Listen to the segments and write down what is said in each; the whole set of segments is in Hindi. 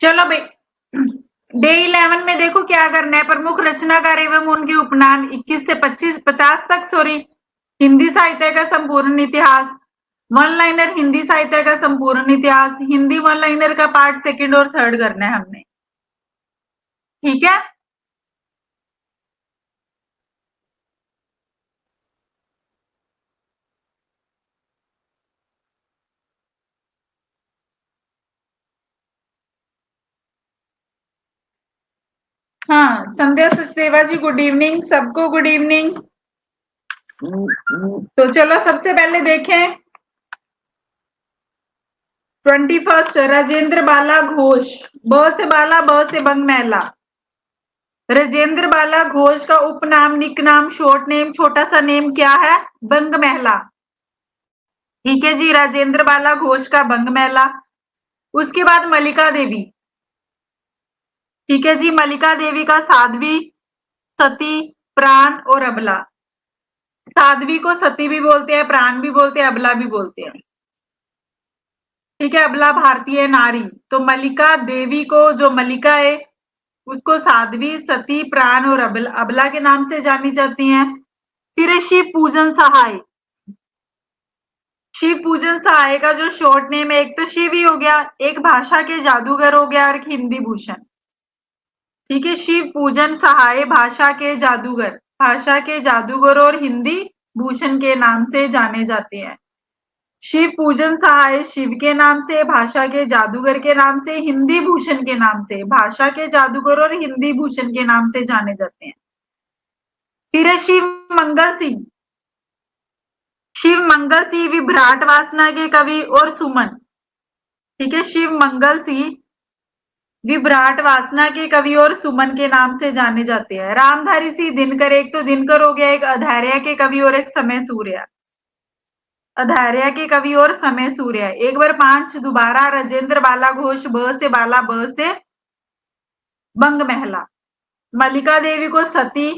चलो भाई, डे 11 में देखो क्या करना है। प्रमुख रचनाकार एवं उनके उपनाम 21 से 50 तक, सॉरी, हिंदी साहित्य का संपूर्ण इतिहास, वन लाइनर हिंदी साहित्य का संपूर्ण इतिहास, हिंदी वन लाइनर का पार्ट सेकंड और थर्ड करना है हमने। ठीक है। हाँ, संध्या सचदेवा जी, गुड इवनिंग सबको, गुड इवनिंग। तो चलो सबसे पहले देखें 21 राजेंद्र बाला घोष। ब से बाला, ब से बंग मैला। राजेंद्र बाला घोष का उपनाम, निक नाम, शॉर्ट नेम, छोटा सा नेम क्या है? बंग महला। ठीक है जी, राजेंद्र बाला घोष का बंग महला। उसके बाद मलिका देवी। ठीक है जी, मलिका देवी का साध्वी, सती, प्राण और अबला। साध्वी को सती भी बोलते हैं, प्राण भी बोलते हैं, अबला भी बोलते हैं। ठीक है, अबला भारतीय नारी। तो मलिका देवी को, जो मलिका है, उसको साध्वी, सती, प्राण और अबला के नाम से जानी जाती हैं। फिर शिव पूजन सहाय। शिव पूजन सहाय का जो शॉर्ट नेम है, एक तो शिव ही हो गया, एक भाषा के जादूगर हो गया और एक हिंदी भूषण। ठीक है, शिव पूजन सहाय भाषा के जादूगर, भाषा के जादूगर और हिंदी भूषण के नाम से जाने जाते हैं। शिव पूजन सहाय शिव के नाम से, भाषा के जादूगर के नाम से, हिंदी भूषण के नाम से, भाषा के जादूगर और हिंदी भूषण के नाम से जाने जाते हैं। फिर है शिव मंगल सिंह। शिव मंगल सिंह विभ्राट वासना के कवि और सुमन। ठीक है, शिव मंगल सिंह विभ्राट वासना के कवि और सुमन के नाम से जाने जाते हैं। रामधारी सिंह दिनकर, एक तो दिनकर हो गया, एक अधैर्य के कवि और एक समय सूर्य। अधैर्य के कवि और समय सूर्य। एक बार 5 दोबारा, राजेंद्र बाला घोष, ब से बाला, ब से बंग महला। मलिका देवी को सती,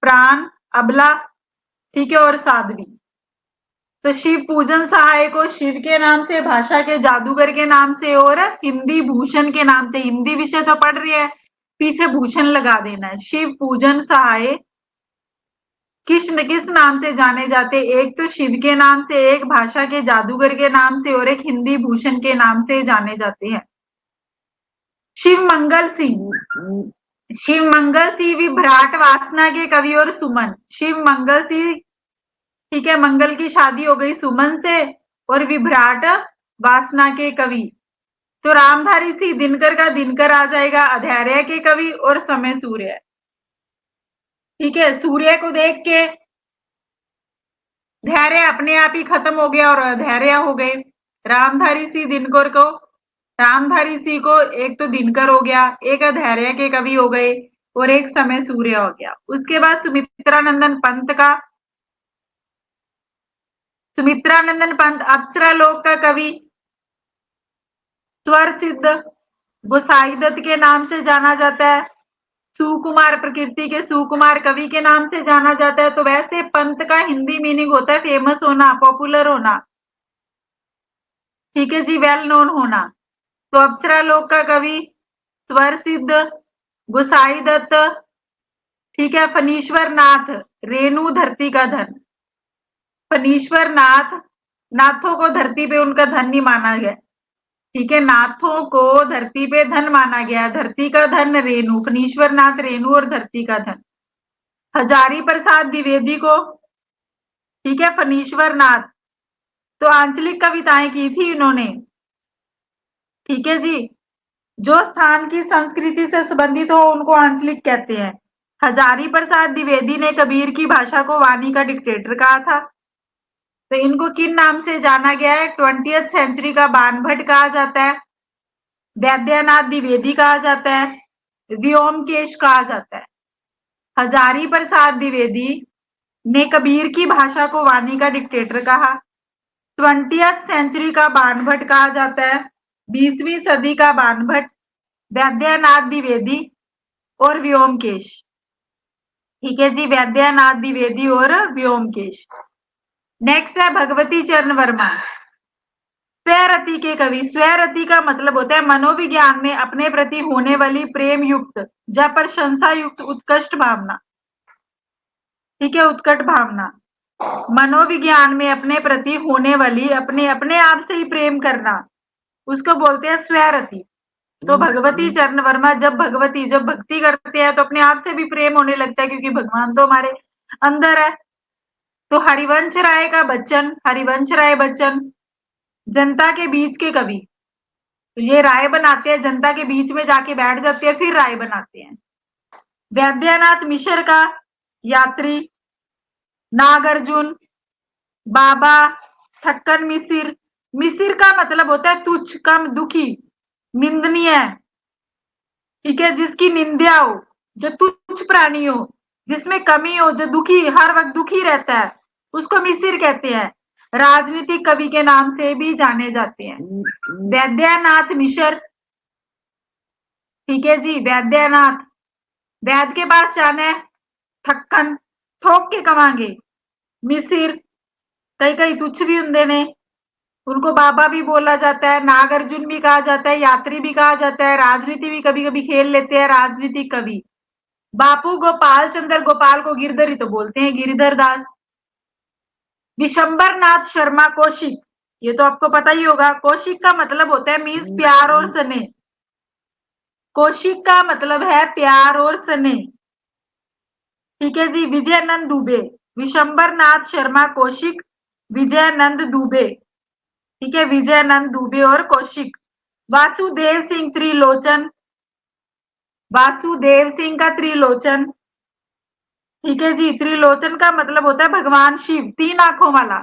प्राण, अबला, ठीक है, और साध्वी। तो शिव पूजन सहाय को शिव के नाम से, भाषा के जादूगर के नाम से और हिंदी भूषण के नाम से, हिंदी विषय तो पढ़ रही है, पीछे भूषण लगा देना है। शिव पूजन सहाय किस नाम से जाने जाते? एक तो शिव के नाम से, एक भाषा के जादूगर के नाम से और एक हिंदी भूषण के नाम से जाने जाते हैं। शिव मंगल सिंह। शिव मंगल सिंह विभ्राट वासना के कवि और सुमन। शिव मंगल सिंह, ठीक है, मंगल की शादी हो गई सुमन से, और विभ्राट वासना के कवि। तो रामधारी सिंह दिनकर का दिनकर आ जाएगा, अधैर्य के कवि और समय सूर्य। ठीक है, सूर्य को देख के धैर्य अपने आप ही खत्म हो गया और अधैर्य हो गए। रामधारी सिंह दिनकर को, रामधारी सिंह को एक तो दिनकर हो गया, एक अधैर्य के कवि हो गए और एक समय सूर्य हो गया। उसके बाद सुमित्रानंदन पंत का, सुमित्रानंदन पंत अप्सरा लोक का कवि, स्वर सिद्ध गोसाई दत्त के नाम से जाना जाता है। सुकुमार, प्रकृति के सुकुमार कवि के नाम से जाना जाता है। तो वैसे पंत का हिंदी मीनिंग होता है फेमस होना, पॉपुलर होना। ठीक है जी, वेल नोन होना। तो अप्सरा लोक का कवि स्वर सिद्ध गोसाई दत्त, ठीक है, फणीश्वर नाथ, रेणु धरती का धन। फणीश्वर नाथ, नाथों को धरती पे उनका धन नहीं माना गया। ठीक है, नाथों को धरती पे धन माना गया, धरती का धन रेणु, फणीश्वर नाथ रेणु और धरती का धन। हजारी प्रसाद द्विवेदी को, ठीक है, फणीश्वर नाथ, तो आंचलिक कविताएं की थी इन्होंने। ठीक है जी, जो स्थान की संस्कृति से संबंधित हो उनको आंचलिक कहते हैं। हजारी प्रसाद द्विवेदी ने कबीर की भाषा को वाणी का डिक्टेटर कहा था। तो इनको किन नाम से जाना गया है? 20th सेंचुरी का बाणभट्ट कहा जाता है, वैद्यनाथ द्विवेदी कहा जाता है, व्योमकेश कहा जाता है। हजारी प्रसाद द्विवेदी ने कबीर की भाषा को वाणी का डिक्टेटर कहा। 20th सेंचुरी का बाणभट्ट कहा जाता है, 20वीं सदी का बाणभट्ट, वैद्यनाथ द्विवेदी और व्योमकेश। ठीक है जी, वैद्यनाथ द्विवेदी और व्योमकेश। नेक्स्ट है भगवती चरण वर्मा। स्वैरति के कवि। स्वैरति का मतलब होता है मनोविज्ञान में अपने प्रति होने वाली प्रेम युक्त या प्रशंसा युक्त उत्कृष्ट भावना। ठीक है, उत्कट भावना। मनोविज्ञान में अपने प्रति होने वाली अपने अपने आप से ही प्रेम करना, उसको बोलते हैं स्वैरति। तो भगवती चरण वर्मा जब भक्ति करते हैं तो अपने आप से भी प्रेम होने लगता है, क्योंकि भगवान तो हमारे अंदर है। तो हरिवंश राय का बच्चन, हरिवंश राय बच्चन जनता के बीच के कवि। तो ये राय बनाते हैं, जनता के बीच में जाके बैठ जाते हैं, फिर राय बनाते हैं। वैद्यनाथ मिश्र का यात्री, नागार्जुन, बाबा ठक्कर मिसिर। मिसिर का मतलब होता है तुच्छ, कम, दुखी, निंदनीय। ठीक है, जिसकी निंदा हो, जो तुच्छ प्राणी हो, जिसमें कमी हो, जो दुखी, हर वक्त दुखी रहता है, उसको मिसिर कहते हैं। राजनीतिक कवि के नाम से भी जाने जाते हैं। वैद्यनाथ मिश्र, ठीक है जी, वैद्यनाथ, वैद्य के पास जाना है, ठक्कन, ठोक के कमांगे। मिसिर, कई कई तुच्छ भी होंगे ने, उनको बाबा भी बोला जाता है, नागार्जुन भी कहा जाता है, यात्री भी कहा जाता है, राजनीति भी कभी कभी खेल लेते हैं, राजनीतिक कवि। बापू गोपाल चंद्र, गोपाल को गिरधर ही तो बोलते हैं, गिरधर दास। विशंबर नाथ शर्मा कौशिक, ये तो आपको पता ही होगा। कौशिक का मतलब होता है मीन्स प्यार और स्नेह। कौशिक का मतलब है प्यार और स्नेह। ठीक है जी। विजयानंद दुबे, विशंबर नाथ शर्मा कौशिक, विजयानंद दुबे। ठीक है, विजयानंद दुबे और कौशिक। वासुदेव सिंह त्रिलोचन, वासुदेव सिंह का त्रिलोचन। ठीक है जी, त्रिलोचन का मतलब होता है भगवान शिव, तीन आंखों वाला।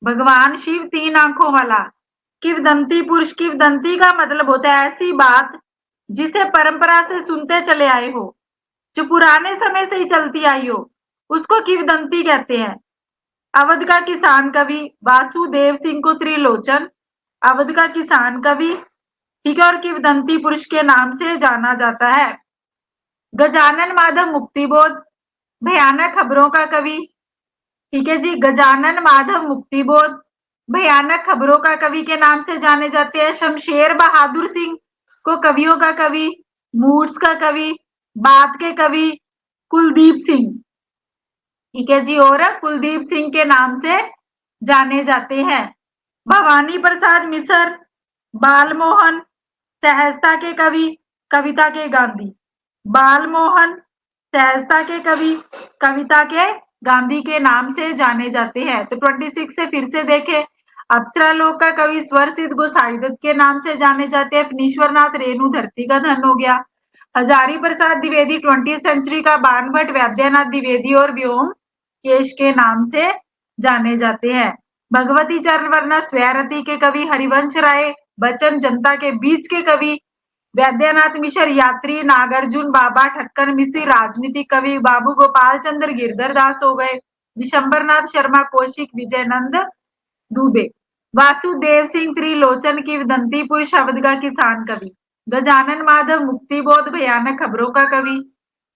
भगवान शिव तीन आंखों वाला। किवदंती पुरुष, किवदंती का मतलब होता है ऐसी बात जिसे परंपरा से सुनते चले आए हो, जो पुराने समय से ही चलती आई हो, उसको किवदंती कहते हैं। अवध का किसान कवि, वासुदेव सिंह को त्रिलोचन, अवध का किसान कवि, ठीक है, और किवदंती पुरुष के नाम से जाना जाता है। गजानन माधव मुक्तिबोध, भयानक खबरों का कवि। ठीक है जी, गजानन माधव मुक्तिबोध भयानक खबरों का कवि के नाम से जाने जाते हैं। शमशेर बहादुर सिंह को कवियों का कवि, मूड्स का कवि, बात के कवि कुलदीप सिंह। ठीक है जी, और कुलदीप सिंह के नाम से जाने जाते हैं। भवानी प्रसाद मिश्र, बालमोहन, सहजता के कवि, कविता के गांधी। बालमोहन सहजता के कवि, कविता के गांधी के नाम से जाने जाते हैं। तो 26 से फिर से देखें। अप्सरा लोक का कवि स्वर सिद्ध गोसाई दत्त के नाम से जाने जाते हैं। फनीश्वरनाथ रेणु धरती का धन हो गया। हजारी प्रसाद द्विवेदी 20th सेंचुरी का, बाणभट्ट वैद्यनाथ द्विवेदी और व्योम केश के नाम से जाने जाते हैं। भगवती चरण वर्मा स्वैरति के कवि, हरिवंश राय बच्चन जनता के बीच के कवि, वैद्यनाथ मिश्र यात्री, नागार्जुन, बाबा ठक्कर मिसिर राजनीतिक कवि, बाबू गोपाल चंद्र गिरधर दास हो गए, विशंबरनाथ शर्मा कौशिक, विजयानंद दुबे, वासुदेव सिंह त्रिलोचन किवदंती पुरुष, अवध का किसान कवि, गजानन माधव मुक्तिबोध भयानक खबरों का कवि,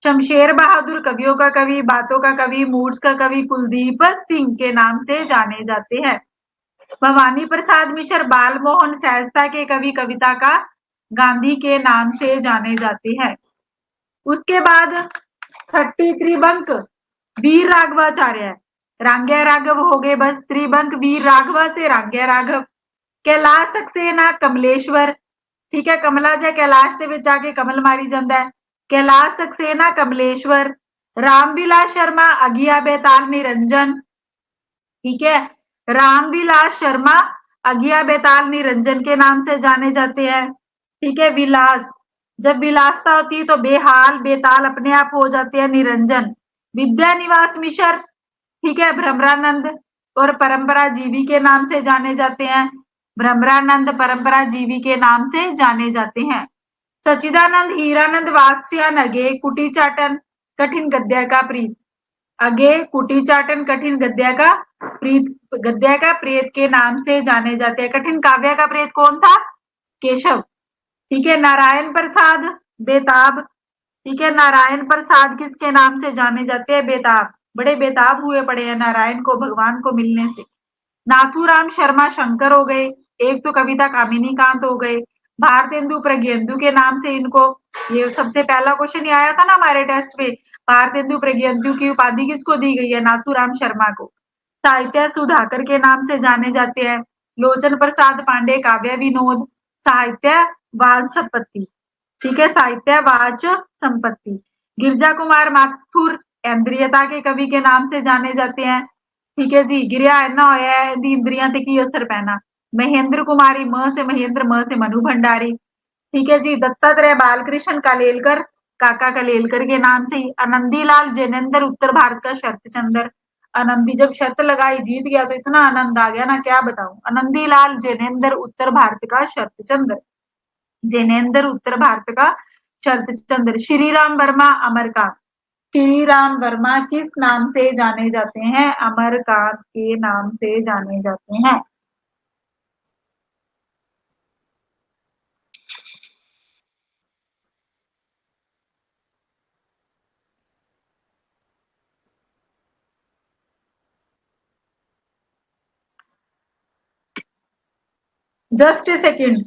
शमशेर बहादुर कवियों का कवि, बातों का कवि, मूड्स का कवि कुलदीप सिंह के नाम से जाने जाते हैं। भवानी प्रसाद मिश्र बालमोहन सहजता के कवि, कविता का गांधी के नाम से जाने जाते हैं। उसके बाद 30 त्रिबंक वीर राघवाचार्य, रांग्या राघव हो गए बस। त्रिबंक वीर राघवा से रांग्या राघव। कैलाश सक्सेना कमलेश्वर, ठीक है, कमला जय कैलाश ਦੇ ਵਿੱਚ जाके कमल मारी ਜਾਂਦਾ है। कैलाश सक्सेना कमलेश्वर, रामविलास शर्मा अगिया बेताल निरंजन। ठीक है, रामविलास शर्मा अगिया बेताल निरंजन के नाम से जाने जाते हैं। ठीक है, विलास, जब विलासता होती है तो बेहाल बेताल अपने आप हो जाते हैं निरंजन। विद्या निवास मिश्र, ठीक है, भ्रमरानंद और परंपरा जीवी के नाम से जाने जाते हैं। भ्रमरानंद परंपरा जीवी के नाम से जाने जाते हैं। सचिदानंद हीरानंद वात्स्यायन अगे कुटी चाटन कठिन गद्य का प्रीत, अगे कुटी चाटन कठिन गद्य का प्रीत, गद्य का प्रेत के नाम से जाने जाते हैं। कठिन काव्य का प्रेत कौन था? केशव। ठीक है, नारायण प्रसाद बेताब, ठीक है, नारायण प्रसाद किसके नाम से जाने जाते हैं? बेताब, बड़े बेताब हुए पड़े हैं नारायण को भगवान को मिलने से। नाथूराम शर्मा शंकर हो गए। एक तो कविता कामिनी कांत हो गए, भारतेंदु प्रज्ञेंदु के नाम से इनको, ये सबसे पहला क्वेश्चन ही आया था ना हमारे टेस्ट में, भारतेंदु प्रज्ञेंदु की उपाधि किसको दी गई है? नाथूराम शर्मा को। साहित्य सुधाकर के नाम से जाने जाते हैं, लोचन प्रसाद पांडे काव्य विनोद, साहित्य वाच संपत्ति, ठीक है, साहित्य वाच संपत्ति। गिरजा कुमार माथुर इंद्रियता के कवि के नाम से जाने जाते हैं, ठीक है जी, गिरिया ऐना होया है दी इंद्रियां ते की असर पैना। महेंद्र कुमारी म से महेंद्र, म से मनु भंडारी, ठीक है जी। दत्तात्रेय बालकृष्ण कलेलकर, काका कलेलकर के नाम से ही। आनंदीलाल जैनेन्द्र उत्तर भारत का शरत चंद्र, आनंदी जब शर्त लगाई जीत गया तो इतना आनंद आ गया ना क्या बताऊं। आनंदीलाल जैनेन्द्र उत्तर भारत का शरत चंद्र, जैनेन्द्र उत्तर भारत का शरत चंद्र। श्री राम वर्मा अमरकांत, श्री राम वर्मा किस नाम से जाने जाते हैं? अमरकांत के नाम से जाने जाते हैं। Just a second.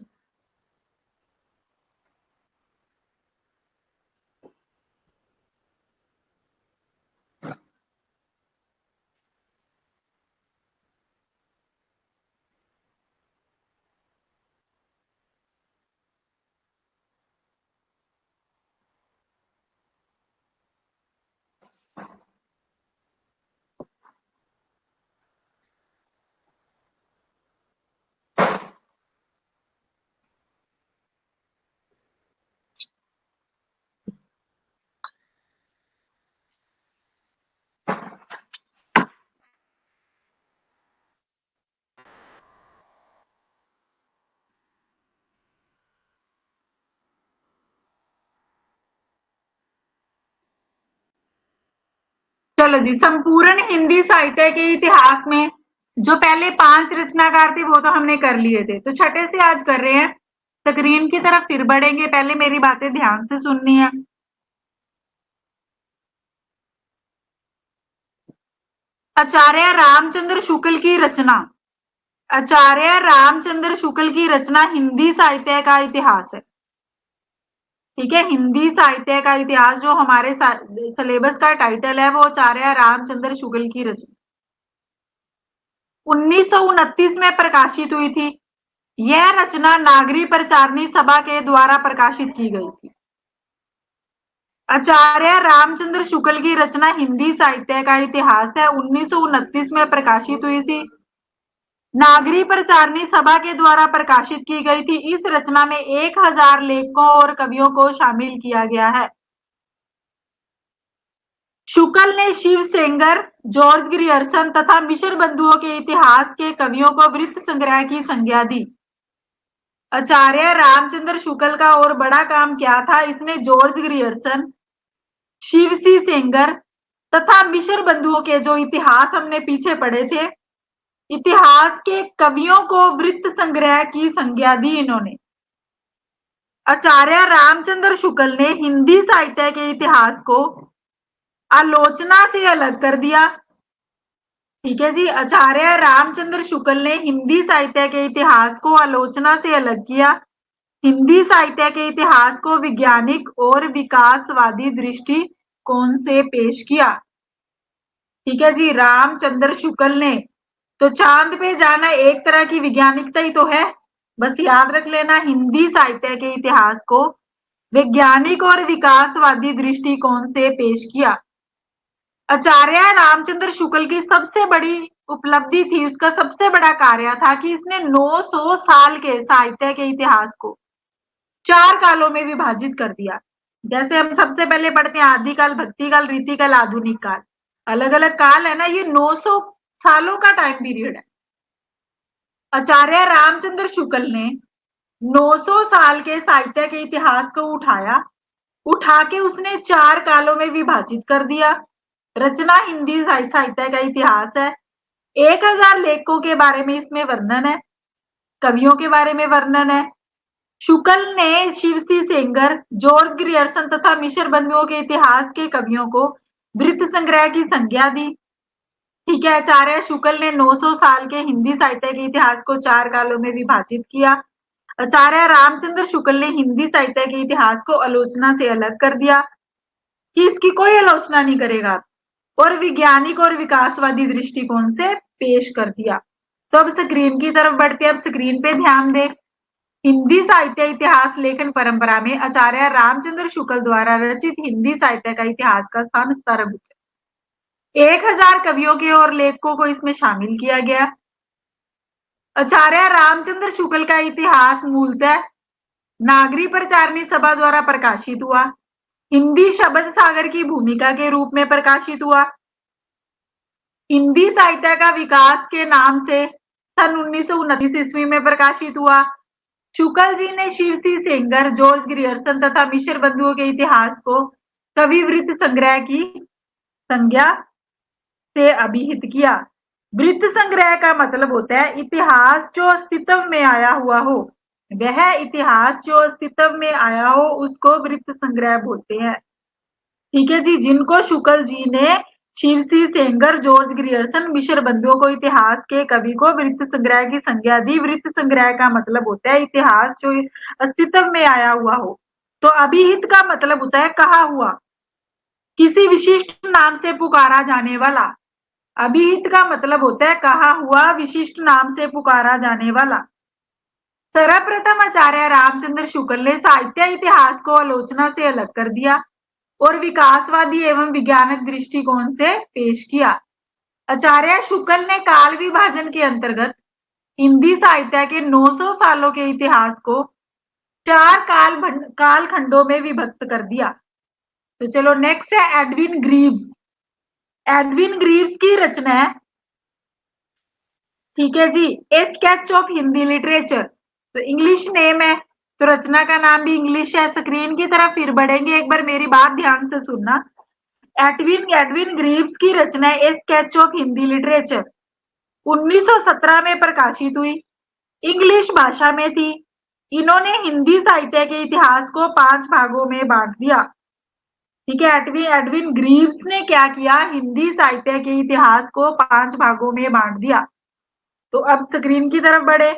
चलो जी, संपूर्ण हिंदी साहित्य के इतिहास में जो पहले 5 रचनाकार थे वो तो हमने कर लिए थे, तो छठे से आज कर रहे हैं। स्क्रीन की तरफ फिर बढ़ेंगे, पहले मेरी बातें ध्यान से सुननी है। आचार्य रामचंद्र शुक्ल की रचना, आचार्य रामचंद्र शुक्ल की रचना हिंदी साहित्य का इतिहास है, ठीक है। हिंदी साहित्य का इतिहास जो हमारे सिलेबस का टाइटल है वो आचार्य रामचंद्र शुक्ल की रचना 1929 में प्रकाशित हुई थी। यह रचना नागरी प्रचारणी सभा के द्वारा प्रकाशित की गई थी। आचार्य रामचंद्र शुक्ल की रचना हिंदी साहित्य का इतिहास है, 1929 में प्रकाशित हुई थी, नागरी प्रचारणी सभा के द्वारा प्रकाशित की गई थी। इस रचना में 1000 लेखकों और कवियों को शामिल किया गया है। शुक्ल ने शिव सेंगर, जॉर्ज ग्रियर्सन तथा मिश्र बंधुओं के इतिहास के कवियों को वृत्त संग्रह की संज्ञा दी। आचार्य रामचंद्र शुक्ल का और बड़ा काम क्या था? इसने जॉर्ज ग्रियर्सन, शिव सी सेंगर तथा मिश्र बंधुओं के जो इतिहास हमने पीछे पढ़े थे, इतिहास के कवियों को वृत्त संग्रह की संज्ञा दी इन्होंने। आचार्य रामचंद्र शुक्ल ने हिंदी साहित्य के इतिहास को आलोचना से अलग कर दिया, ठीक है जी। आचार्य रामचंद्र शुक्ल ने हिंदी साहित्य के इतिहास को आलोचना से अलग किया, हिंदी साहित्य के इतिहास को वैज्ञानिक और विकासवादी दृष्टिकोण से पेश किया, ठीक है जी। रामचंद्र शुक्ल ने, तो चांद पे जाना एक तरह की वैज्ञानिकता ही तो है, बस याद रख लेना। हिंदी साहित्य के इतिहास को वैज्ञानिक और विकासवादी दृष्टिकोण से पेश किया। आचार्य रामचंद्र शुक्ल की सबसे बड़ी उपलब्धि थी, उसका सबसे बड़ा कार्य था कि इसने 900 साल के साहित्य के इतिहास को 4 कालों में विभाजित कर दिया। जैसे हम सबसे पहले पढ़ते हैं आदिकाल, भक्तिकाल, रीतिकाल, आधुनिक काल, अलग अलग काल है ना, ये 900 सालों का टाइम पीरियड है। आचार्य रामचंद्र शुक्ल ने 900 साल के साहित्य के इतिहास को उठा के उसने 4 कालों में विभाजित कर दिया। रचना हिंदी साहित्य का इतिहास है, 1000 लेखकों के बारे में इसमें वर्णन है, कवियों के बारे में वर्णन है। शुक्ल ने शिवसी सेंगर, जॉर्ज ग्रियर्सन तथा मिश्र बंधुओं के इतिहास के कवियों को वृत्त संग्रह की संज्ञा दी, ठीक है। आचार्य शुक्ल ने 900 साल के हिंदी साहित्य के इतिहास को 4 कालों में विभाजित किया। आचार्य रामचंद्र शुक्ल ने हिंदी साहित्य के इतिहास को आलोचना से अलग कर दिया कि इसकी कोई आलोचना नहीं करेगा, और वैज्ञानिक और विकासवादी दृष्टिकोण से पेश कर दिया। तो अब स्क्रीन की तरफ बढ़ते हैं। अब स्क्रीन पे ध्यान दें। हिंदी साहित्य इतिहास लेखन परंपरा में आचार्य रामचंद्र शुक्ल द्वारा रचित हिंदी साहित्य का इतिहास का स्थान स्तरभुज है। 1000 कवियों के और लेखकों को इसमें शामिल किया गया। आचार्य रामचंद्र शुक्ल का इतिहास मूलतः नागरी प्रचारणी सभा द्वारा प्रकाशित हुआ, हिंदी शब्द सागर की भूमिका के रूप में प्रकाशित हुआ। हिंदी साहित्य का विकास के नाम से सन 1929 ईस्वी में प्रकाशित हुआ। शुक्ल जी ने शिवसी सेंगर, जॉर्ज ग्रियर्सन तथा मिश्र बंधुओं के इतिहास को कवि वृत्त संग्रह की संज्ञा से अभिहित किया। वृत्त संग्रह का मतलब होता है इतिहास जो अस्तित्व में आया हुआ हो। वह इतिहास जो अस्तित्व में आया हो उसको वृत्त संग्रह बोलते हैं। ठीक है जी। जिनको शुक्ल जी ने शिवसी सेंगर, जॉर्ज ग्रियर्सन, मिश्र बंधुओं को इतिहास के कवि को वृत्त संग्रह की संज्ञा दी। वृत्त संग्रह का मतलब होता है इतिहास जो अस्तित्व में आया हुआ हो। तो अभिहित का मतलब होता है कहा हुआ, किसी विशिष्ट नाम से पुकारा जाने वाला। अभिहित का मतलब होता है कहा हुआ, विशिष्ट नाम से पुकारा जाने वाला। सर्वप्रथम आचार्य रामचंद्र शुक्ल ने साहित्य इतिहास को आलोचना से अलग कर दिया और विकासवादी एवं वैज्ञानिक दृष्टिकोण से पेश किया। आचार्य शुक्ल ने काल विभाजन के अंतर्गत हिंदी साहित्य के 900 सालों के इतिहास को 4 कालखंडों में विभक्त कर दिया। तो चलो नेक्स्ट है एडविन ग्रीव्स। एडविन ग्रीव्स की रचना है, ठीक है जी, a sketch of Hindi literature. तो इंग्लिश नेम है, तो रचना का नाम भी इंग्लिश है। स्क्रीन की तरफ फिर बढ़ेंगे, एक बार मेरी बात ध्यान से सुनना। एडविन ग्रीव्स की रचना है ए स्केच ऑफ हिंदी लिटरेचर 1917 में प्रकाशित हुई, इंग्लिश भाषा में थी। इन्होंने हिंदी साहित्य के इतिहास को 5 भागों में बांट दिया। ठीक है। एडविन ग्रीव्स ने क्या किया, हिंदी साहित्य के इतिहास को 5 भागों में बांट दिया। तो अब स्क्रीन की तरफ बढ़े।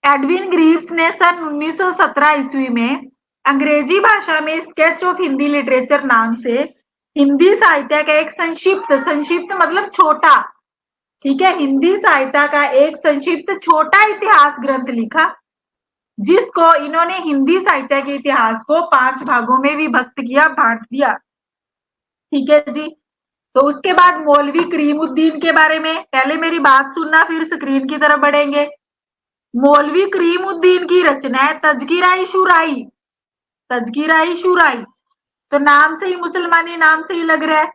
एडविन ग्रीव्स ने सन 1917 ईस्वी में अंग्रेजी भाषा में स्केच ऑफ हिंदी लिटरेचर नाम से हिंदी साहित्य का एक संक्षिप्त मतलब छोटा, ठीक है, हिंदी साहित्य का एक संक्षिप्त छोटा इतिहास ग्रंथ लिखा, जिसको इन्होंने हिंदी साहित्य के इतिहास को 5 भागों में विभक्त किया, बांट दिया। ठीक है जी। तो उसके बाद मौलवी करीमुद्दीन के बारे में, पहले मेरी बात सुनना फिर स्क्रीन की तरफ बढ़ेंगे। मौलवी करीमुद्दीन की रचना है तजकिरा-ई शुराई। तजकिरा-ई शुराई, तो नाम से ही मुसलमानी नाम से ही लग रहा है,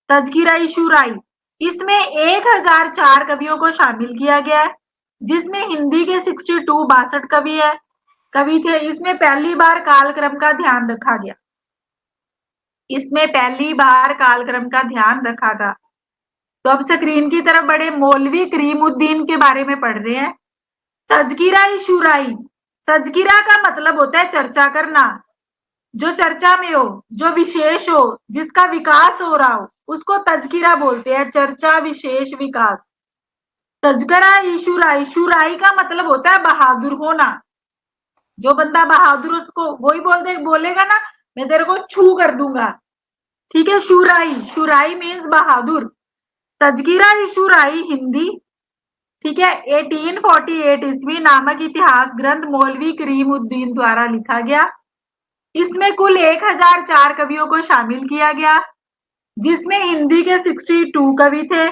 तजकिरा-ई शुराई। इसमें 1004 कवियों को शामिल किया गया है, जिसमें हिंदी के 62 कवि थे। इसमें पहली बार कालक्रम का ध्यान रखा गया। इसमें पहली बार कालक्रम का ध्यान रखा था। तो अब स्क्रीन की तरफ बढ़े, मौलवी करीमुद्दीन के बारे में पढ़ रहे हैं। तजकिरा-ई शुराई, तजकिरा का मतलब होता है चर्चा करना, जो चर्चा में हो, जो विशेष हो, जिसका विकास हो रहा हो, उसको तजकिरा बोलते हैं, चर्चा, विशेष, विकास। तजकिरा-ई शुराई, शुराई का मतलब होता है बहादुर होना। जो बंदा बहादुर उसको वही बोलेगा ना, मैं तेरे को छू कर दूंगा। ठीक है। शुराई, शुराई मीन्स बहादुर। तजकिरा-ई शुराई हिंदी, ठीक है, 1848 ईस्वी नामक इतिहास ग्रंथ मौलवी करीमुद्दीन द्वारा लिखा गया। इसमें कुल 1004 कवियों को शामिल किया गया, जिसमें हिंदी के 62 कवि थे।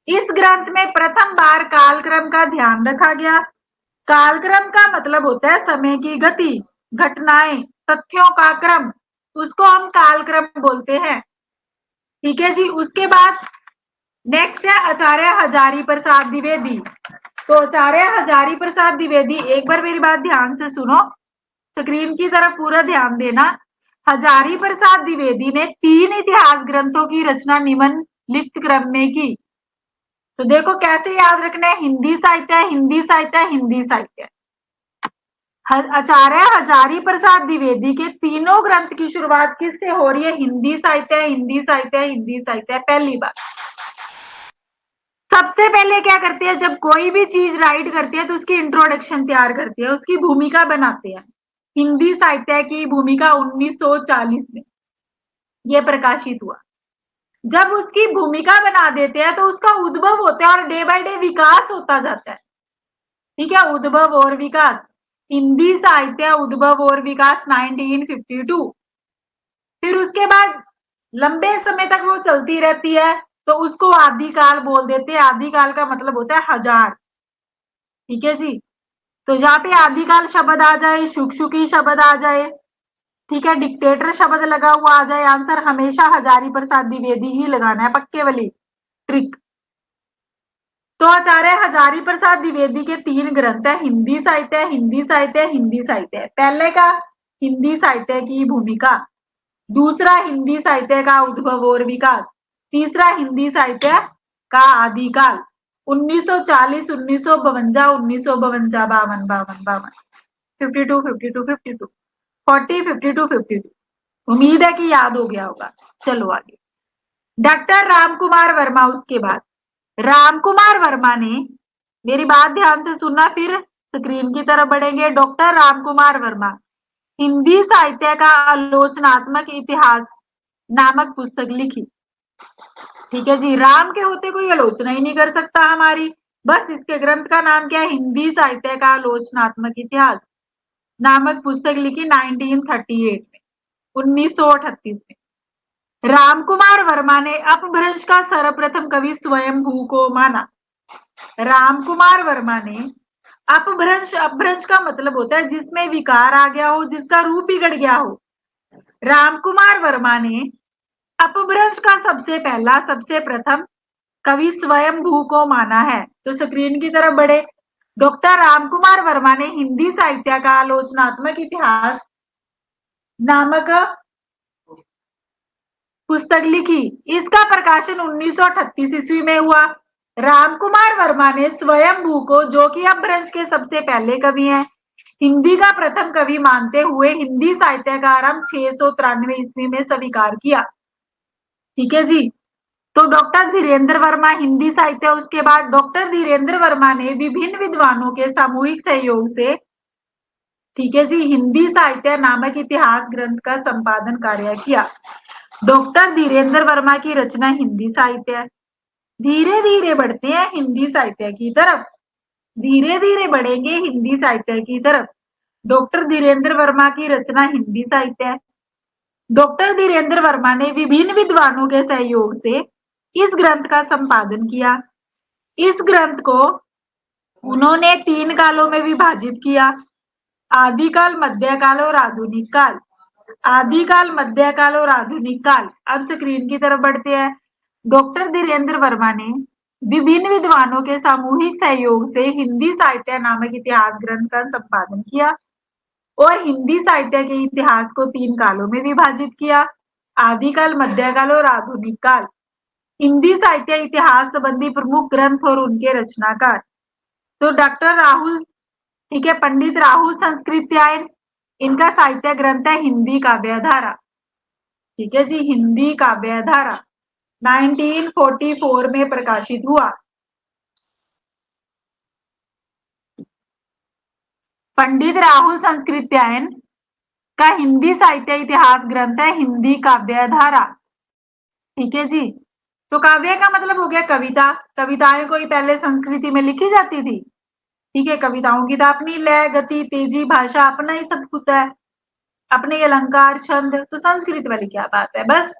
इस ग्रंथ में प्रथम बार कालक्रम का ध्यान रखा गया। कालक्रम का मतलब होता है समय की गति, घटनाएं, तथ्यों का क्रम, उसको हम कालक्रम बोलते हैं। ठीक है जी। उसके बाद नेक्स्ट है आचार्य हजारी प्रसाद द्विवेदी। तो आचार्य हजारी प्रसाद द्विवेदी, एक बार मेरी बात ध्यान से सुनो, स्क्रीन की तरफ पूरा ध्यान देना। हजारी प्रसाद द्विवेदी ने 3 इतिहास ग्रंथों की रचना निम्नलिखित क्रम में की। तो देखो कैसे याद रखना है, हिंदी साहित्य, हिंदी साहित्य, हिंदी साहित्य। आचार्य हजारी प्रसाद द्विवेदी के तीनों ग्रंथ की शुरुआत किससे हो रही है? हिंदी साहित्य, हिंदी साहित्य, हिंदी साहित्य। पहली बात, सबसे पहले क्या करते हैं, जब कोई भी चीज राइट करते हैं तो उसकी इंट्रोडक्शन तैयार करते हैं, उसकी भूमिका बनाते हैं। हिंदी साहित्य की भूमिका 1940 में ये प्रकाशित हुआ। जब उसकी भूमिका बना देते हैं तो उसका उद्भव होता है और डे बाय डे विकास होता जाता है। ठीक है, उद्भव और विकास, हिंदी साहित्य उद्भव और विकास 1952। फिर उसके बाद लंबे समय तक वो चलती रहती है तो उसको आदिकाल बोल देते हैं। आदिकाल का मतलब होता है हजार। ठीक है जी, तो जहां पे आदिकाल शब्द आ जाए, शुक-शुकी शब्द आ जाए, ठीक है, डिक्टेटर शब्द लगा हुआ आ जाए, आंसर हमेशा हजारी प्रसाद द्विवेदी ही लगाना है, पक्के वाली ट्रिक। तो आचार्य हजारी प्रसाद द्विवेदी के तीन ग्रंथ है, हिंदी साहित्य, हिंदी साहित्य, हिंदी साहित्य। पहले का हिंदी साहित्य की भूमिका, दूसरा हिंदी साहित्य का उद्भव और विकास, तीसरा हिंदी साहित्य का आदिकाल 1940, 1952, 1952, 52, 52, 52, 52, 52, 40, 52, 52। उम्मीद है कि याद हो गया होगा। चलो आगे, डॉक्टर रामकुमार वर्मा। उसके बाद रामकुमार वर्मा ने, मेरी बात ध्यान से सुनना, फिर स्क्रीन की तरफ बढ़ेंगे। डॉक्टर रामकुमार वर्मा हिंदी साहित्य का आलोचनात्मक इतिहास नामक पुस्तक लिखी। ठीक है जी, राम के होते कोई आलोचना ही नहीं कर सकता हमारी। बस इसके ग्रंथ का नाम क्या है? हिंदी साहित्य का आलोचनात्मक इतिहास नामक पुस्तक लिखी 1938 में, 1938 में। रामकुमार वर्मा ने अपभ्रंश का सर्वप्रथम कवि स्वयंभू को माना। रामकुमार वर्मा ने अपभ्रंश, अपभ्रंश का मतलब होता है जिसमें विकार आ गया हो, जिसका रूप बिगड़ गया हो। रामकुमार वर्मा ने अपभ्रंश का सबसे पहला, सबसे प्रथम कवि स्वयंभू को माना है। तो स्क्रीन की तरफ बढ़े, डॉक्टर रामकुमार वर्मा ने हिंदी साहित्य का आलोचनात्मक इतिहास नामक पुस्तक लिखी। इसका प्रकाशन 1938 ईस्वी में हुआ। रामकुमार वर्मा ने स्वयंभू को, जो कि अपभ्रंश के सबसे पहले कवि हैं, हिंदी का प्रथम कवि मानते हुए हिंदी साहित्य का आरंभ 693 ईस्वी में स्वीकार किया। ठीक है जी, तो डॉक्टर धीरेन्द्र वर्मा हिंदी साहित्य। उसके बाद डॉक्टर धीरेन्द्र वर्मा ने विभिन्न विद्वानों के सामूहिक सहयोग से, ठीक है जी, हिंदी साहित्य नामक इतिहास ग्रंथ का संपादन कार्य किया। डॉक्टर धीरेन्द्र वर्मा की रचना हिंदी साहित्य है। धीरे धीरे बढ़ते हैं हिंदी साहित्य की तरफ, धीरे धीरे बढ़ेंगे हिंदी साहित्य की तरफ। डॉक्टर धीरेन्द्र वर्मा की रचना हिंदी साहित्य है। डॉक्टर धीरेन्द्र वर्मा ने विभिन्न विद्वानों के सहयोग से इस ग्रंथ का संपादन किया। इस ग्रंथ को उन्होंने 3 कालों में विभाजित किया, आदिकाल, मध्यकाल और आधुनिक काल। आदिकाल, मध्यकाल और आधुनिक काल। अब स्क्रीन की तरफ बढ़ते हैं। डॉक्टर धीरेन्द्र वर्मा ने विभिन्न विद्वानों के सामूहिक सहयोग से हिंदी साहित्य नामक इतिहास ग्रंथ का संपादन किया और हिंदी साहित्य के इतिहास को 3 कालों में विभाजित किया, आदिकाल, मध्यकाल और आधुनिक काल। हिंदी साहित्य इतिहास संबंधी प्रमुख ग्रंथ और उनके रचनाकार, तो डॉक्टर राहुल, ठीक है, पंडित राहुल संस्कृत्यायन, इनका साहित्य ग्रंथ है हिंदी काव्यधारा। ठीक है जी, हिंदी काव्यधारा 1944 में प्रकाशित हुआ। पंडित राहुल संस्कृत्यायन का हिंदी साहित्य इतिहास ग्रंथ है हिंदी काव्यधारा। ठीक है जी, तो काव्य का मतलब हो गया कविता। कविताएं कोई पहले संस्कृति में लिखी जाती थी। ठीक है, कविताओं की तो अपनी लय, गति, तेजी, भाषा अपना ही सब कुछ है, अपने अलंकार, छंद। तो संस्कृत वाली क्या बात है। बस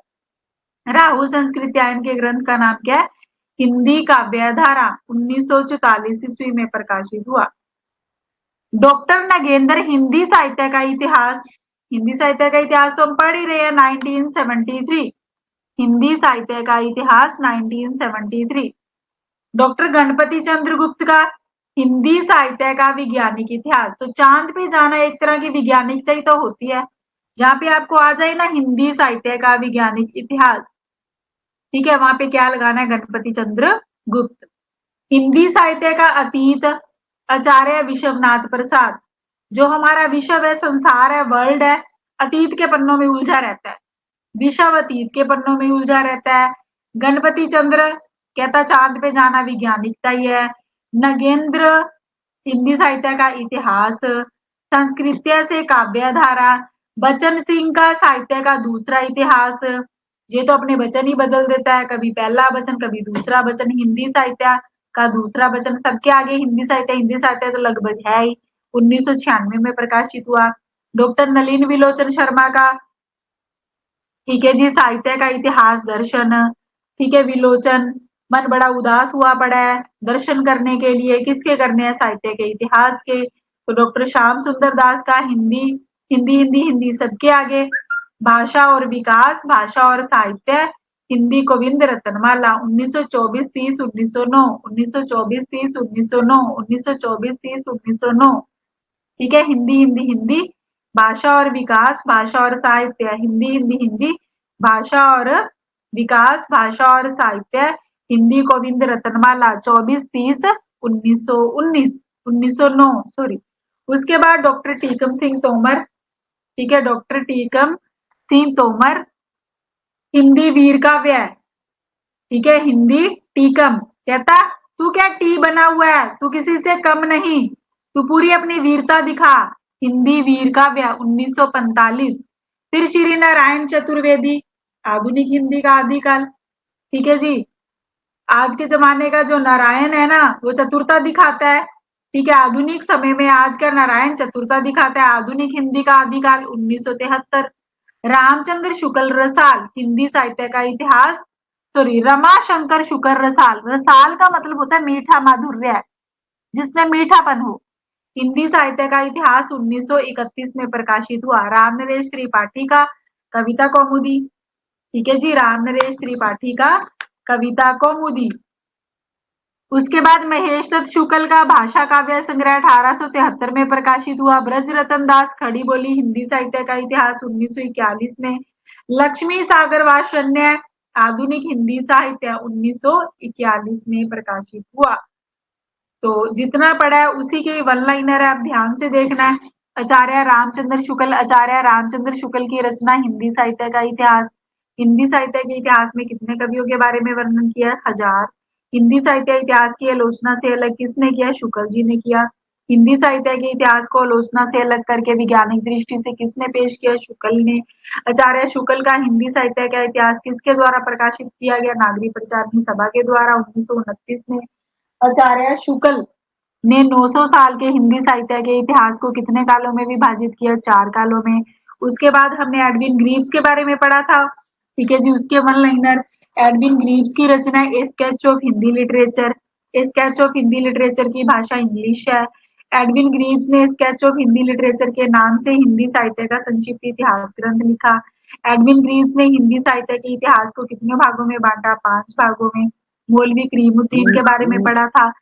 राहुल संस्कृत्यायन के ग्रंथ का नाम क्या है? हिंदी काव्यधारा, 1944 ईस्वी में प्रकाशित हुआ। डॉक्टर नगेंद्र हिंदी साहित्य का इतिहास, हिंदी साहित्य का इतिहास तो हम पढ़ ही रहे हैं, 1973। हिंदी साहित्य का इतिहास 1973। डॉक्टर गणपति चंद्र गुप्त का हिंदी साहित्य का वैज्ञानिक इतिहास। तो चांद पे जाना एक तरह की वैज्ञानिकता ही तो होती है, जहां पे आपको आ जाए ना हिंदी साहित्य का वैज्ञानिक इतिहास, ठीक है, वहां पे क्या लगाना है? गणपति चंद्र गुप्त। हिंदी साहित्य का अतीत, आचार्य विश्वनाथ प्रसाद। जो हमारा विश्व है, संसार है, वर्ल्ड है, अतीत के पन्नों में उलझा रहता है। विश्व अतीत के पन्नों में उलझा रहता है। गणपति चंद्र कहता चांद पे जाना वैज्ञानिकता ही है। नगेंद्र हिंदी साहित्य का इतिहास। संस्कृत्य से काव्य धारा। बचन सिंह का साहित्य का दूसरा इतिहास। ये तो अपने वचन ही बदल देता है, कभी पहला वचन कभी दूसरा वचन। हिंदी साहित्य का दूसरा वचन, सबके आगे हिंदी साहित्य तो लगभग है ही। 1996 में प्रकाशित हुआ। डॉक्टर नलिन विलोचन शर्मा का, ठीक है जी, साहित्य का इतिहास दर्शन। ठीक है, विलोचन मन बड़ा उदास हुआ पड़ा है दर्शन करने के लिए, किसके करने हैं, साहित्य के इतिहास के। तो डॉक्टर श्याम सुंदर दास का हिंदी हिंदी हिंदी हिंदी सबके आगे। भाषा और विकास, भाषा और साहित्य, हिंदी गोविंद रतनमाला 1924-30 1909, 1924-30 1909, 1924-30 1909। ठीक है, हिंदी हिंदी हिंदी, भाषा और विकास, भाषा और साहित्य, हिंदी हिंदी हिंदी, भाषा और विकास, भाषा और साहित्य, हिंदी गोविंद रतनमाला 24-30-1919, 1909 सॉरी। उसके बाद डॉक्टर टीकम सिंह तोमर, ठीक है, डॉक्टर टीकम सिंह तोमर, हिंदी वीर काव्य है। ठीक है, हिंदी टीकम कहता तू क्या टी बना हुआ है, तू किसी से कम नहीं, तू पूरी अपनी वीरता दिखा। हिंदी वीर काव्य 1945। फिर श्री नारायण चतुर्वेदी, आधुनिक हिंदी का आदिकाल। ठीक है जी, आज के जमाने का जो नारायण है ना, वो चतुरता दिखाता है। ठीक है, आधुनिक समय में आज का नारायण चतुरता दिखाता है। आधुनिक हिंदी का आदिकाल 1973। रामचंद्र शुक्ल रसाल, हिंदी साहित्य का इतिहास, सॉरी, रमाशंकर शुक्ल रसाल। रसाल का मतलब होता है मीठा, माधुर्य है, जिसमें मीठापन हो। हिंदी साहित्य का इतिहास 1931 में प्रकाशित हुआ। राम नरेश त्रिपाठी का कविता कौमुदी। ठीक है जी, राम नरेश त्रिपाठी का कविता कौमुदी। उसके बाद महेश दत्त शुक्ल का भाषा काव्य संग्रह 1873 में प्रकाशित हुआ। ब्रज रतन दास खड़ी बोली, हिंदी साहित्य का इतिहास 1941 में। लक्ष्मी सागर वात्सल्य, आधुनिक हिंदी साहित्य 1941 में प्रकाशित हुआ। तो जितना पढ़ा है उसी के वन लाइनर है, आप ध्यान से देखना है। आचार्य रामचंद्र शुक्ल, आचार्य रामचंद्र शुक्ल की रचना हिंदी साहित्य का इतिहास। हिंदी साहित्य के इतिहास में कितने कवियों के बारे में वर्णन किया, 1000। हिंदी साहित्य इतिहास की आलोचना से अलग किसने किया, शुक्ल जी ने किया। हिंदी साहित्य के इतिहास को आलोचना से अलग करके वैज्ञानिक दृष्टि से किसने पेश किया, शुक्ल ने। आचार्य शुक्ल का हिंदी साहित्य का इतिहास किसके द्वारा प्रकाशित किया गया, नागरी प्रचारणी सभा के द्वारा 1929 में। आचार्य शुक्ल ने 900 साल के हिंदी साहित्य के इतिहास को कितने कालों में विभाजित किया, 4 कालों में। उसके बाद हमने एडविन ग्रीव्स के बारे में पढ़ा था। ठीक है जी, उसके वन लाइनर। एडविन ग्रीव्स की रचना a sketch of Hindi literature. Sketch of Hindi literature की भाषा इंग्लिश है। एडविन ग्रीव्स ने स्केच ऑफ हिंदी लिटरेचर के नाम से हिंदी साहित्य का संक्षिप्त इतिहास ग्रंथ लिखा। एडविन ग्रीव्स ने हिंदी साहित्य के इतिहास को कितने भागों में बांटा, 5 भागों में। मौलवी करीमुद्दीन के बारे में पढ़ा था।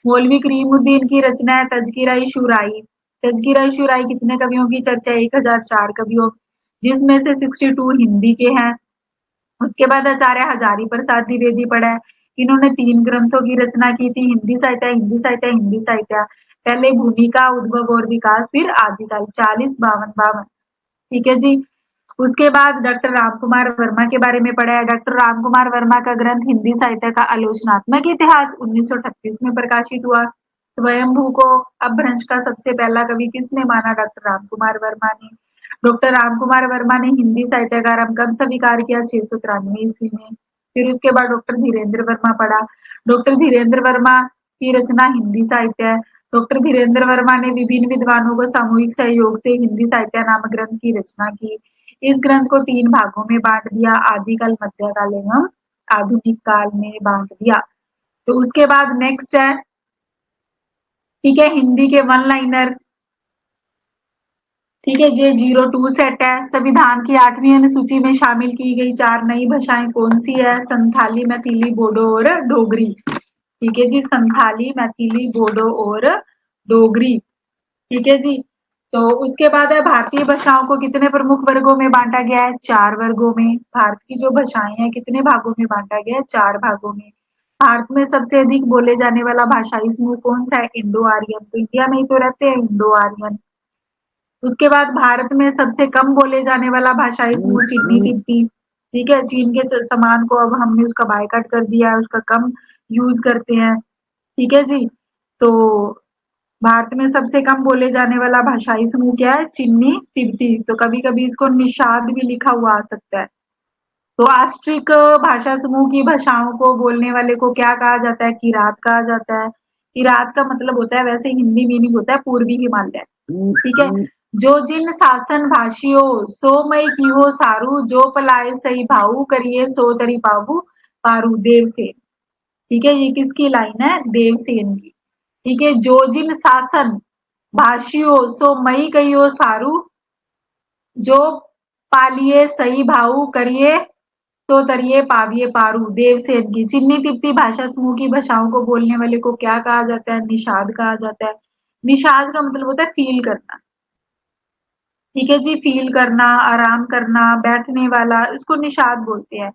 मौलवी करीमुद्दीन की रचना है तज़किरा-ए-शुराई। तज़किरा-ए-शुराई कितने कवियों की चर्चा है, 1004 कवियों, जिसमें से 62 हिंदी के हैं। उसके बाद आचार्य हजारी प्रसाद द्विवेदी पढ़ा है। इन्होंने 3 ग्रंथों की रचना की थी, हिंदी साहित्य, हिंदी साहित्य, हिंदी साहित्य। पहले भूमिका, उद्भव और विकास, फिर आदिकाल, 40 52 52। ठीक है जी। उसके बाद डॉक्टर रामकुमार वर्मा के बारे में पढ़ा है। डॉक्टर रामकुमार वर्मा का ग्रंथ हिंदी साहित्य का आलोचनात्मक इतिहास 1938 में प्रकाशित हुआ। स्वयंभू को अपभ्रंश का सबसे पहला कवि किसने माना, डॉक्टर रामकुमार वर्मा ने। डॉक्टर रामकुमार वर्मा ने हिंदी साहित्य का आरंभ कब स्वीकार किया, 693 ईस्वी में। फिर उसके बाद डॉक्टर धीरेन्द्र वर्मा पढ़ा। डॉक्टर धीरेन्द्र वर्मा की रचना हिंदी साहित्य है। डॉक्टर धीरेन्द्र वर्मा ने विभिन्न विद्वानों को सामूहिक सहयोग से हिंदी साहित्य नामक ग्रंथ की रचना की। इस ग्रंथ को 3 भागों में बांट दिया, आदिकाल, मध्यकाल एवं आधुनिक काल में बांट दिया। तो उसके बाद नेक्स्ट है, ठीक है, हिंदी के वन लाइनर। ठीक है, J02 सेट है। संविधान की 8वीं अनुसूची में शामिल की गई 4 नई भाषाएं कौन सी है, संथाली, मैथिली, बोडो और डोगरी। ठीक है जी, संथाली, मैथिली, बोडो और डोगरी। ठीक है जी। तो उसके बाद है, भारतीय भाषाओं को कितने प्रमुख वर्गों में बांटा गया है, 4 वर्गों में। भारत की जो भाषाएं हैं कितने भागों में बांटा गया है, 4 भागों में। भारत में सबसे अधिक बोले जाने वाला भाषाई समूह कौन सा है, इंडो आर्यन। तो इंडिया में ही तो रहते हैं इंडो आर्यन। उसके बाद भारत में सबसे कम बोले जाने वाला भाषाई समूह चीनी तिब्बती। ठीक है, चीन के सामान को अब हमने उसका बायकॉट कर दिया है, उसका कम यूज करते हैं। ठीक है जी। तो भारत में सबसे कम बोले जाने वाला भाषाई समूह क्या है? चिन्नी तिब्बती। तो कभी कभी इसको निषाद भी लिखा हुआ आ सकता है। तो आस्ट्रिक भाषा समूह की भाषाओं को बोलने वाले को क्या कहा जाता है? किरात कहा जाता है। किरात का मतलब होता है, वैसे हिंदी मीनिंग होता है पूर्वी हिमालय। ठीक है। जो जिन शासन भाषियों सो मई की हो सारू, जो पलाए सही भाऊ, करिए सो तरी पाबू पारू। देवसेन। ठीक है, ये किसकी लाइन है? देवसेन की। ठीक है, जो जिन शासन भाषियों सो मई कहियो सारू, जो पालिए सही भाऊ, करिए तो तरिए पाविये पारू। देवसेन की। चिन्नी तिब्बती भाषा समूह की भाषाओं को बोलने वाले को क्या कहा जाता है? निषाद कहा जाता है। निषाद का मतलब होता है फील करना। ठीक है जी, फील करना, आराम करना, बैठने वाला, इसको निषाद बोलते हैं।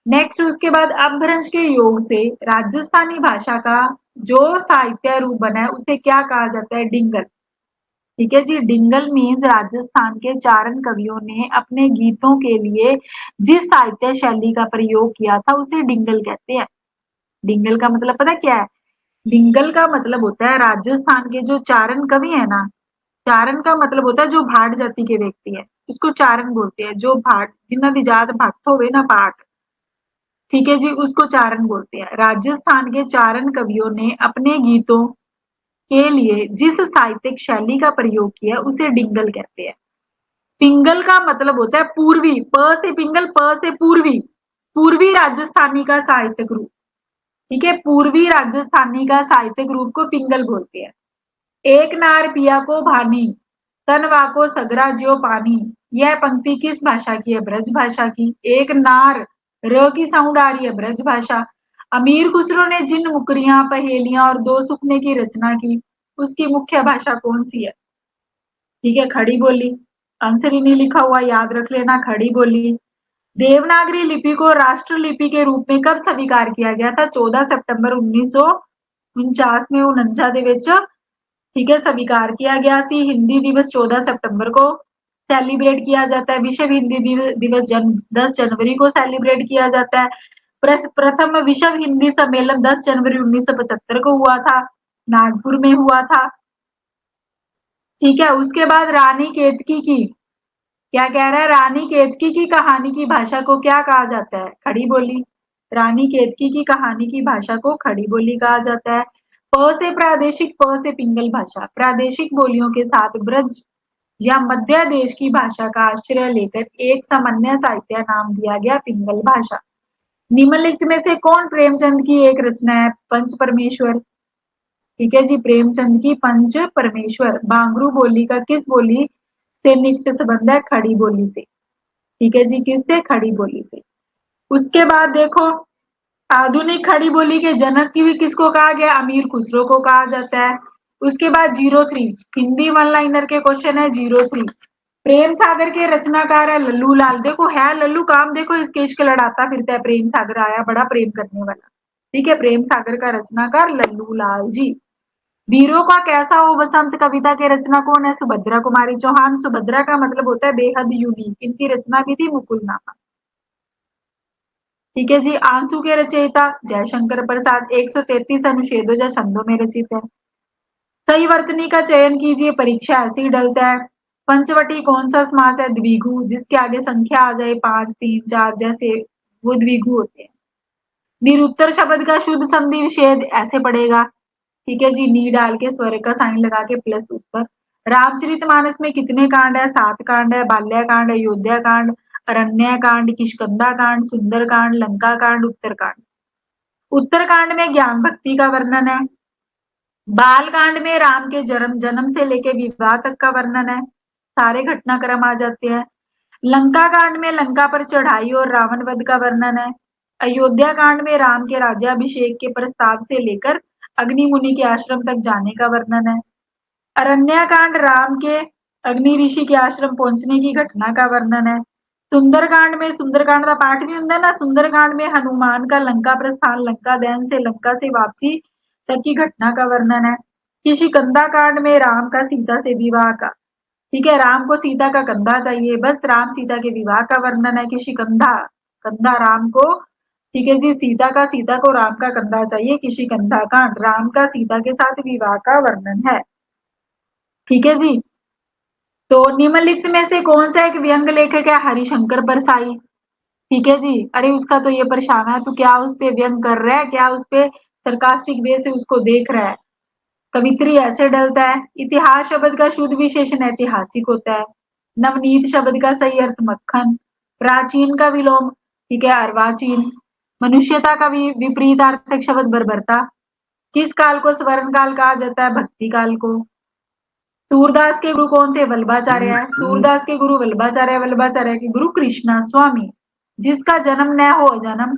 नेक्स्ट उसके बाद अपभ्रंश के योग से राजस्थानी भाषा का जो साहित्य रूप बना है उसे क्या कहा जाता है? डिंगल। ठीक है जी, डिंगल मीन्स राजस्थान के चारण कवियों ने अपने गीतों के लिए जिस साहित्य शैली का प्रयोग किया था उसे डिंगल कहते हैं। डिंगल का मतलब पता क्या है? डिंगल का मतलब होता है राजस्थान के जो चारण कवि है ना, चारण का मतलब होता है जो भाट जाति के व्यक्ति है, उसको चारण बोलते हैं। जो भाट जिन्ना दी जात भक्त होवे ना पाठ, ठीक है जी, उसको चारण बोलते हैं। राजस्थान के चारण कवियों ने अपने गीतों के लिए जिस साहित्यिक शैली का प्रयोग किया उसे डिंगल कहते हैं। पिंगल का मतलब होता है पूर्वी, प से पिंगल, प से पूर्वी, पूर्वी राजस्थानी का साहित्यिक रूप। ठीक है, पूर्वी राजस्थानी का साहित्यिक रूप को पिंगल बोलते हैं। एक नार पिया को भानी, तन वाको सगरा ज्यो पानी। यह पंक्ति किस भाषा की है? ब्रज भाषा की। एक नार, र की साउंड आ रही है, ब्रज भाषा। अमीर खुसरो ने जिन मुकरियां, पहेलियां और दो सुखने की रचना की, उसकी मुख्य भाषा कौन सी है? ठीक है, खड़ी बोली। आंसर ही नहीं लिखा हुआ, याद रख लेना, खड़ी बोली। देवनागरी लिपि को राष्ट्र लिपि के रूप में कब स्वीकार किया गया था? 14 सितंबर 1949 में 49 ਦੇ ਵਿੱਚ। ठीक है, स्वीकार किया गया सी। हिंदी दिवस 14 सितंबर को सेलिब्रेट किया जाता है। विश्व हिंदी दिवस 10 जनवरी को सेलिब्रेट किया जाता है। प्रथम विश्व हिंदी सम्मेलन 10 जनवरी 1975 को हुआ था, नागपुर में हुआ था। ठीक है, उसके बाद रानी केतकी की, क्या कह रहा है? रानी केतकी की कहानी की भाषा को क्या कहा जाता है? खड़ी बोली। रानी केतकी की कहानी की भाषा को खड़ी बोली कहा जाता है। प से प्रादेशिक, प से पिंगल भाषा। प्रादेशिक बोलियों के साथ ब्रज या मध्य देश की भाषा का आश्रय लेकर एक सामान्य साहित्य नाम दिया गया पिंगल भाषा। निम्नलिखित में से कौन प्रेमचंद की एक रचना है? पंच परमेश्वर। ठीक है जी, प्रेमचंद की पंच परमेश्वर। बांगरू बोली का किस बोली से निकट संबंध है? खड़ी बोली से। ठीक है जी, किससे? खड़ी बोली से। उसके बाद देखो, आधुनिक खड़ी बोली के जनक की भी किसको कहा गया? अमीर खुसरो को कहा जाता है। उसके बाद 03 हिंदी वन लाइनर के क्वेश्चन है। 03 प्रेम सागर के रचनाकार है लल्लू लाल। देखो है लल्लू, काम देखो इसके इश्क लड़ाता फिरता है। प्रेम सागर आया, बड़ा प्रेम करने वाला। ठीक है, प्रेम सागर का रचनाकार लल्लू लाल जी। वीरों का कैसा हो बसंत कविता के रचना कौन है? सुभद्रा कुमारी चौहान। सुभद्रा का मतलब होता है बेहद यूनिक। इनकी रचना भी थी मुकुलनामा। ठीक है जी, आंसू के रचयिता जयशंकर प्रसाद। 133 अनुच्छेदों या छंदों में रचित है। सही वर्तनी का चयन कीजिए, परीक्षा ऐसे ही डलता है। पंचवटी कौन सा समास है? द्विगु। जिसके आगे संख्या आ जाए 5, 3, 4 जैसे, वो द्विगु होते हैं। निरुत्तर शब्द का शुद्ध संधि विच्छेद ऐसे पड़ेगा। ठीक है जी, नी डाल के स्वर का साइन लगा के प्लस उत्तर। रामचरितमानस में कितने कांड है? 7 कांड है। बाल्या कांड, अयोध्या कांड, अरण्य कांड, किष्किंधा कांड, सुंदर कांड, लंका कांड, उत्तरकांड। उत्तरकांड में ज्ञान भक्ति का वर्णन है। बाल कांड में राम के जन्म जन्म से लेके विवाह तक का वर्णन है। सारे घटनाक्रम आ जाते हैं। लंका कांड में लंका पर चढ़ाई और रावण वध का वर्णन है। अयोध्या कांड में राम के राज्याभिषेक के प्रस्ताव से लेकर अग्नि मुनि के आश्रम तक जाने का वर्णन है। अरण्य कांड राम के अग्नि ऋषि के आश्रम पहुंचने की घटना का वर्णन है। सुंदरकांड में, सुंदरकांड का पाठ भी होता है ना, सुंदरकांड में हनुमान का लंका प्रस्थान, लंका दहन से लंका से वापसी तक की घटना का वर्णन है। किष्किंधा कांड में राम का सीता से विवाह का। ठीक है, राम को सीता का कंधा चाहिए, बस राम सीता के विवाह का वर्णन है कि शिकंधा, कंधा राम को, ठीक है जी, सीता को राम का कंधा चाहिए, किसी कंधा कांड, राम का सीता के साथ विवाह का वर्णन है। ठीक है जी। तो निम्नलिखित में से कौन सा एक व्यंग लेखक है? हरिशंकर परसाई। ठीक है जी। अरे उसका तो ये परेशान है, तू क्या उस पे व्यंग कर रहा है, क्या उस पे सरकास्टिक वे से उसको देख रहा है? कवित्री ऐसे डलता है। इतिहास शब्द का शुद्ध विशेषण ऐतिहासिक होता है। नवनीत शब्द का सही अर्थ मक्खन। प्राचीन का विलोम, ठीक है, अर्वाचीन। मनुष्यता का विपरीतार्थक शब्द बर्बरता। किस काल को स्वर्ण काल कहा जाता है? भक्ति काल को। सूरदास के गुरु कौन थे? वल्लभाचार्य। सूरदास के गुरु वल्लभाचार्य, वल्लभाचार्य के गुरु कृष्णा स्वामी। जिसका जन्म न हो अजन्म।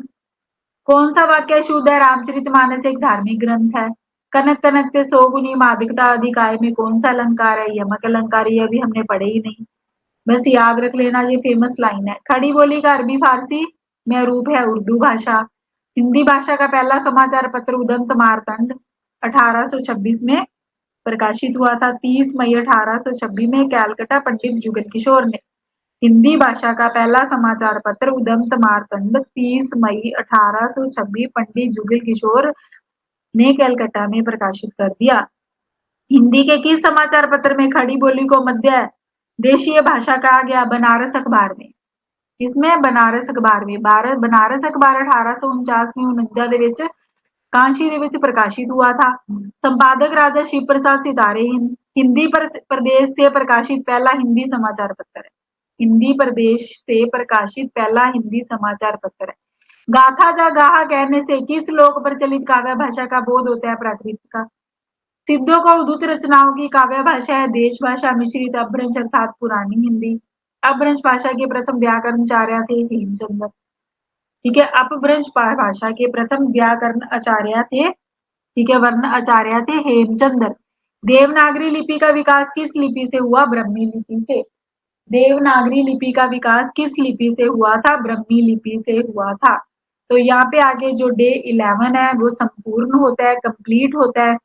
कौन सा वाक्य शुद्ध है? रामचरितमानस एक धार्मिक ग्रंथ है। कनक तनक ते सौ गुनी मादिकता अधिकाय में कौन सा अलंकार है? यमक अलंकार। ये अभी हमने पढ़े ही नहीं, बस याद रख लेना, ये फेमस लाइन है। खड़ी बोली का अरबी फारसी में रूप है उर्दू भाषा। हिंदी भाषा का पहला समाचार पत्र उदंत मारतंड 1826 में प्रकाशित हुआ था। 30 मई 1826 में कैलकाटा पंडित जुगल किशोर ने हिंदी भाषा का पहला समाचार पत्र उदंत मारतंड 30 मई 1826 पंडित जुगल किशोर ने कलकत्ता में प्रकाशित कर दिया। हिंदी के किस समाचार पत्र में खड़ी बोली को मध्य देशीय भाषा कहा गया? बनारस अखबार में। इसमें बनारस अखबार में। बनारस अखबार 1849 में 49 ਦੇ ਵਿੱਚ कांची ਦੇ ਵਿੱਚ प्रकाशित हुआ था। संपादक राजा शिव प्रसाद सितारे। हिंदी प्रदेश से प्रकाशित पहला हिंदी समाचार पत्र है। हिंदी प्रदेश से प्रकाशित पहला हिंदी समाचार पत्र है। गाथा जा गाहा कहने से किस लोक प्रचलित काव्य भाषा का बोध होता है? प्राकृत का। सिद्धों को उद्धृत रचनाओं की काव्य भाषा है देश भाषा मिश्रित अपभ्रंश अर्थात पुरानी हिंदी। अपभ्रंश भाषा के प्रथम व्याकरणाचार्य थे हेमचंद्र। ठीक है, अपभ्रंश भाषा के प्रथम व्याकरण आचार्य थे, ठीक है, वर्ण आचार्य थे हेमचंद्र। देवनागरी लिपि का विकास किस लिपि से हुआ? ब्रह्मी लिपि से। देवनागरी लिपि का विकास किस लिपि से हुआ था? ब्रह्मी लिपि से हुआ था। तो यहाँ पे आगे जो डे 11 है वो संपूर्ण होता है, कंप्लीट होता है।